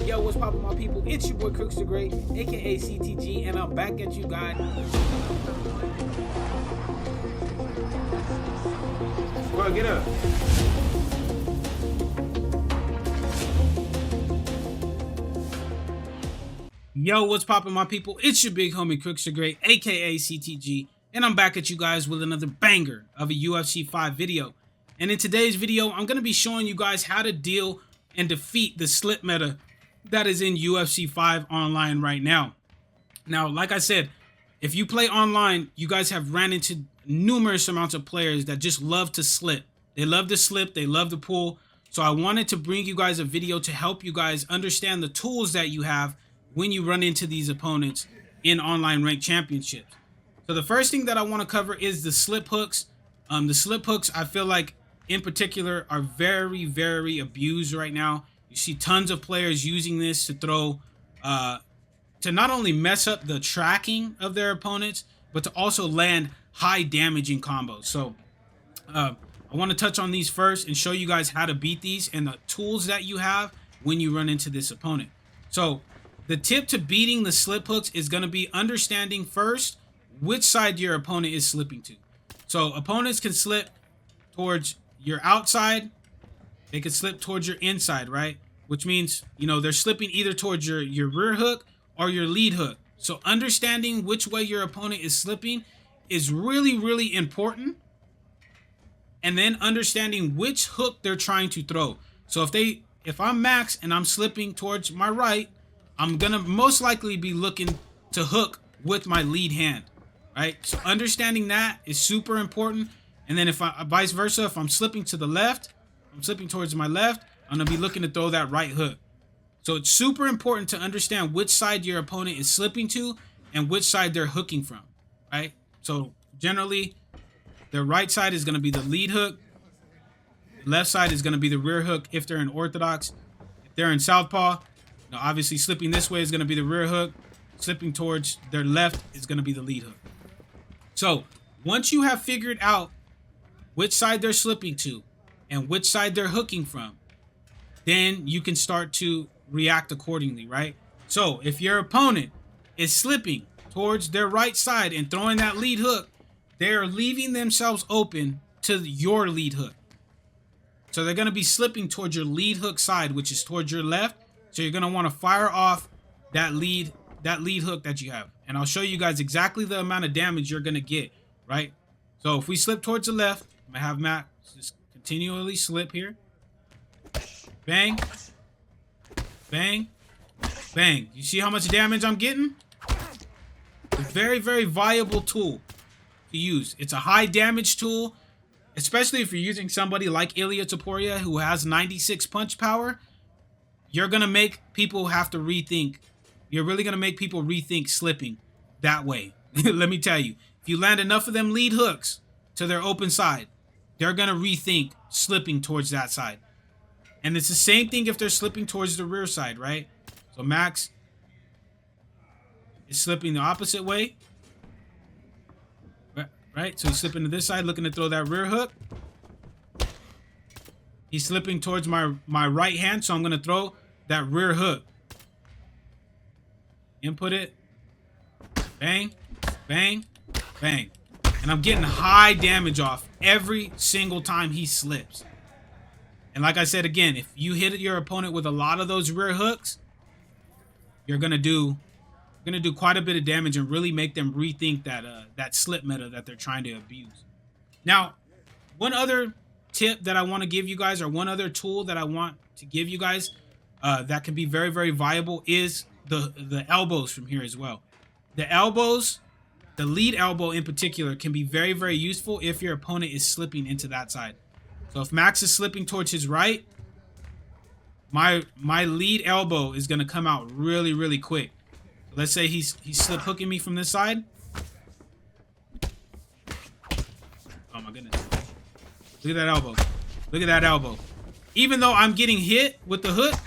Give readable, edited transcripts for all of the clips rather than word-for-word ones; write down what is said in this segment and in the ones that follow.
Yo, what's poppin', my people? It's your boy Crooks the Great, aka CTG, and I'm back at you guys. Bro, get up. Yo, what's poppin', my people? It's your big homie Crooks the Great, aka CTG, and I'm back at you guys with another banger of a UFC 5 video. And in today's video, I'm gonna be showing you guys how to deal and defeat the slip meta that is in UFC 5 online right now. Now, like I said, if you play online, you guys have ran into numerous amounts of players that just love to slip. They love to slip, they love to pull. So I wanted to bring you guys a video to help you guys understand the tools that you have when you run into these opponents in online ranked championships. So the first thing that I want to cover is the slip hooks. The slip hooks, I feel like in particular, are very, very abused right now. You see tons of players using this to throw, to not only mess up the tracking of their opponents, but to also land high damaging combos. So I want to touch on these first and show you guys how to beat these and the tools that you have when you run into this opponent. So the tip to beating the slip hooks is going to be understanding first which side your opponent is slipping to. So opponents can slip towards your outside. They can slip towards your inside, right? Which means, you know, they're slipping either towards your rear hook or your lead hook. So understanding which way your opponent is slipping is really, really important. And then understanding which hook they're trying to throw. So if I'm Max and I'm slipping towards my right, I'm gonna most likely be looking to hook with my lead hand, right? So understanding that is super important. And then if vice versa, if I'm slipping to the left, I'm slipping towards my left, I'm gonna be looking to throw that right hook. So it's super important to understand which side your opponent is slipping to and which side they're hooking from, right? So generally, their right side is gonna be the lead hook. The left side is gonna be the rear hook if they're in orthodox. If they're in southpaw, now obviously slipping this way is gonna be the rear hook. Slipping towards their left is gonna be the lead hook. So once you have figured out which side they're slipping to and which side they're hooking from, then you can start to react accordingly, right? So if your opponent is slipping towards their right side and throwing that lead hook, they're leaving themselves open to your lead hook. So they're going to be slipping towards your lead hook side, which is towards your left. So you're going to want to fire off that lead hook that you have. And I'll show you guys exactly the amount of damage you're going to get, right? So if we slip towards the left, I'm going to have Matt just continually slip here. Bang. Bang. Bang. You see how much damage I'm getting? It's a very, very viable tool to use. It's a high damage tool, especially if you're using somebody like Ilya Topuria who has 96 punch power. You're going to make people have to rethink. You're really going to make people rethink slipping that way. Let me tell you, if you land enough of them lead hooks to their open side, they're going to rethink slipping towards that side. And it's the same thing if they're slipping towards the rear side, right? So Max is slipping the opposite way. Right? So he's slipping to this side, looking to throw that rear hook. He's slipping towards my right hand, so I'm going to throw that rear hook. Input it. Bang, bang, bang. And I'm getting high damage off every single time he slips. And like I said again, if you hit your opponent with a lot of those rear hooks, you're gonna do quite a bit of damage and really make them rethink that slip meta that they're trying to abuse. Now, one other tip that I want to give you guys, or one other tool that I want to give you guys that can be very, very viable is the elbows from here as well. The elbows, the lead elbow in particular, can be very, very useful if your opponent is slipping into that side. So if Max is slipping towards his right, my lead elbow is going to come out really, really quick. Let's say he's slip hooking me from this side. Oh my goodness. Look at that elbow. Look at that elbow. Even though I'm getting hit with the hook,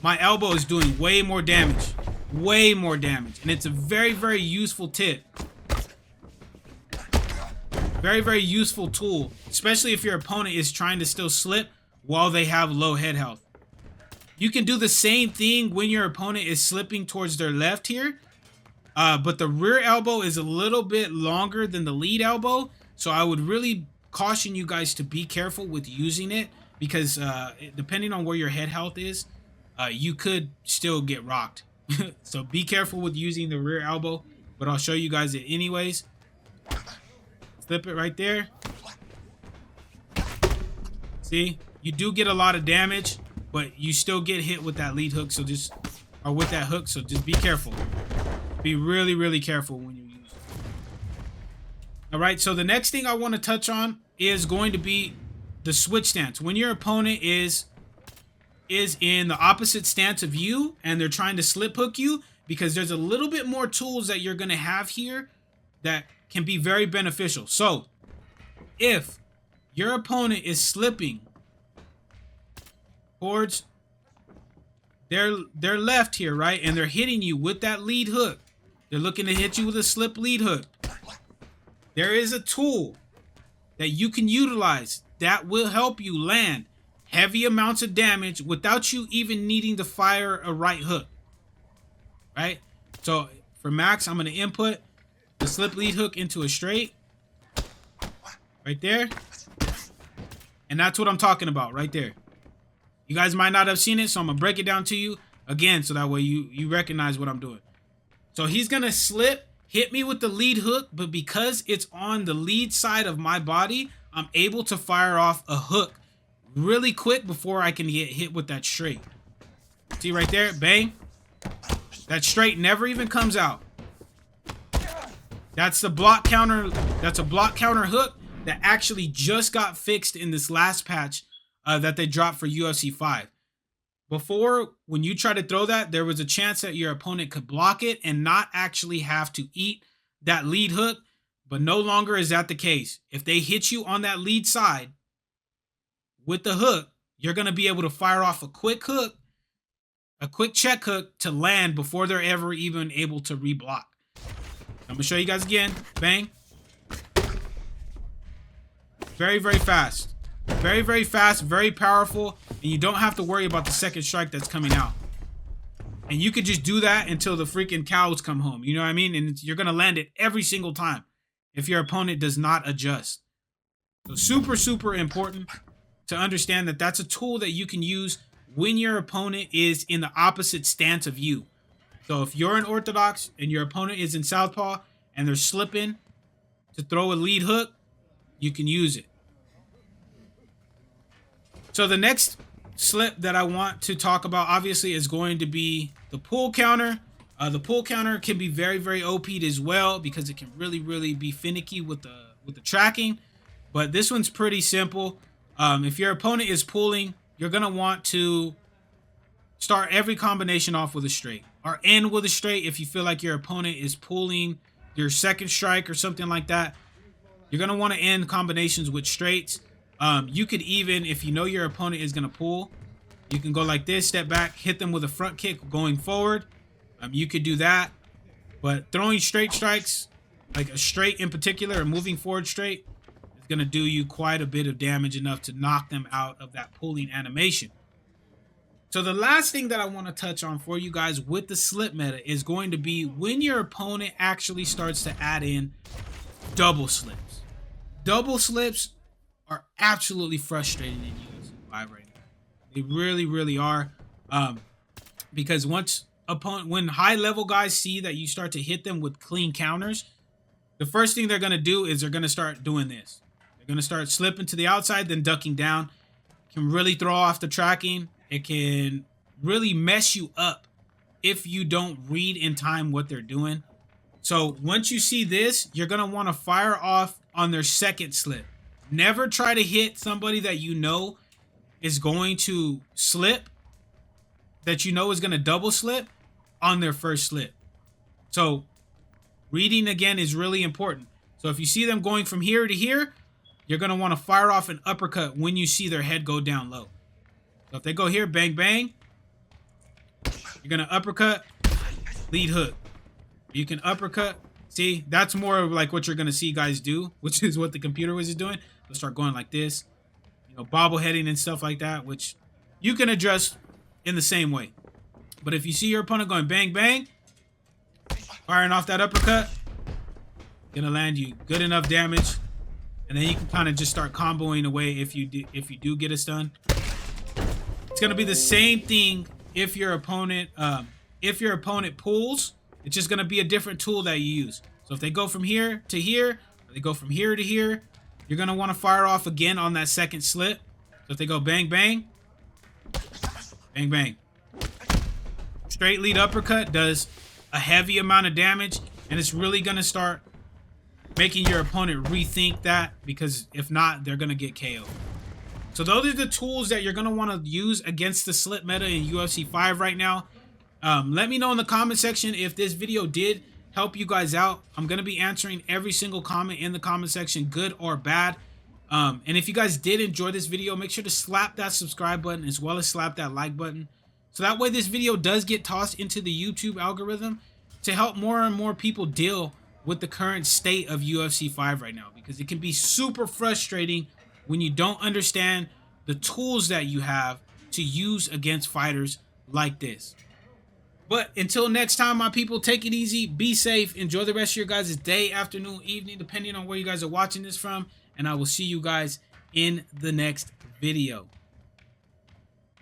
my elbow is doing way more damage. Way more damage. And it's a very, very useful tip. Very, very useful tool, especially if your opponent is trying to still slip while they have low head health. You can do the same thing when your opponent is slipping towards their left here. But the rear elbow is a little bit longer than the lead elbow. So I would really caution you guys to be careful with using it, because depending on where your head health is, you could still get rocked. So be careful with using the rear elbow, but I'll show you guys it anyways. Slip it right there. See, you do get a lot of damage, but you still get hit with that lead hook. So just, or with that hook. So just be careful. Be really, really careful when you use it. All right, so the next thing I want to touch on is going to be the switch stance. When your opponent is in the opposite stance of you and they're trying to slip hook you, because there's a little bit more tools that you're going to have here that can be very beneficial. So if your opponent is slipping towards their left here, right, and they're hitting you with that lead hook, they're looking to hit you with a slip lead hook, there is a tool that you can utilize that will help you land heavy amounts of damage without you even needing to fire a right hook, right? So for max, I'm going to input the slip lead hook into a straight right there. And that's what I'm talking about right there. You guys might not have seen it, so I'm going to break it down to you again so that way you recognize what I'm doing. So he's going to slip, hit me with the lead hook, but because it's on the lead side of my body, I'm able to fire off a hook really quick before I can get hit with that straight. See right there? Bang. That straight never even comes out. That's the block counter. That's a block counter hook that actually just got fixed in this last patch that they dropped for UFC 5. Before, when you try to throw that, there was a chance that your opponent could block it and not actually have to eat that lead hook, but no longer is that the case. If they hit you on that lead side with the hook, you're going to be able to fire off a quick hook, a quick check hook to land before they're ever even able to reblock. I'm going to show you guys again. Bang. Very, very fast. Very, very fast, very powerful, and you don't have to worry about the second strike that's coming out. And you could just do that until the freaking cows come home. You know what I mean? And you're going to land it every single time if your opponent does not adjust. So super, super important to understand that that's a tool that you can use when your opponent is in the opposite stance of you. So if you're in orthodox and your opponent is in southpaw and they're slipping to throw a lead hook, you can use it. So the next slip that I want to talk about, obviously, is going to be the pull counter. The pull counter can be very, very OP'd as well because it can really, really be finicky with the tracking. But this one's pretty simple. If your opponent is pulling, you're going to want to start every combination off with a straight or end with a straight. If you feel like your opponent is pulling your second strike or something like that, you're going to want to end combinations with straights. You could even, if you know your opponent is going to pull, you can go like this, step back, hit them with a front kick going forward. You could do that. But throwing straight strikes, like a straight in particular, or moving forward straight, is going to do you quite a bit of damage, enough to knock them out of that pulling animation. So the last thing that I want to touch on for you guys with the slip meta is going to be when your opponent actually starts to add in double slips. Double slips are absolutely frustrating in UFC 5 right now. They really, really are. Because when high level guys see that you start to hit them with clean counters, the first thing they're going to do is they're going to start doing this. They're going to start slipping to the outside, then ducking down. It can really throw off the tracking. It can really mess you up if you don't read in time what they're doing. So once you see this, you're going to want to fire off on their second slip. Never try to hit somebody that you know is going to slip, that you know is going to double slip on their first slip. So reading again is really important. So if you see them going from here to here, you're going to want to fire off an uppercut when you see their head go down low. So if they go here, bang, bang, you're going to uppercut, lead hook. You can uppercut. See, that's more of like what you're going to see guys do, which is what the computer was doing. They'll start going like this, bobbleheading and stuff like that, which you can adjust in the same way. But if you see your opponent going bang, bang, firing off that uppercut, gonna land you good enough damage, and then you can kind of just start comboing away if you do get a stun. It's gonna be the same thing if your opponent pulls. It's just gonna be a different tool that you use. So if they go from here to here, or they go from here to here, you're gonna want to fire off again on that second slip. So if they go bang, bang, bang, bang. Straight lead uppercut does a heavy amount of damage, and it's really gonna start making your opponent rethink that, because if not, they're gonna get KO. So those are the tools that you're gonna want to use against the slip meta in UFC 5 right now. Let me know in the comment section if this video did help you guys out. I'm gonna be answering every single comment in the comment section, good or bad. And if you guys did enjoy this video, make sure to slap that subscribe button as well as slap that like button, so that way this video does get tossed into the YouTube algorithm to help more and more people deal with the current state of UFC 5 right now, because it can be super frustrating when you don't understand the tools that you have to use against fighters like this. But until next time, my people, take it easy, be safe, enjoy the rest of your guys' day, afternoon, evening, depending on where you guys are watching this from, and I will see you guys in the next video.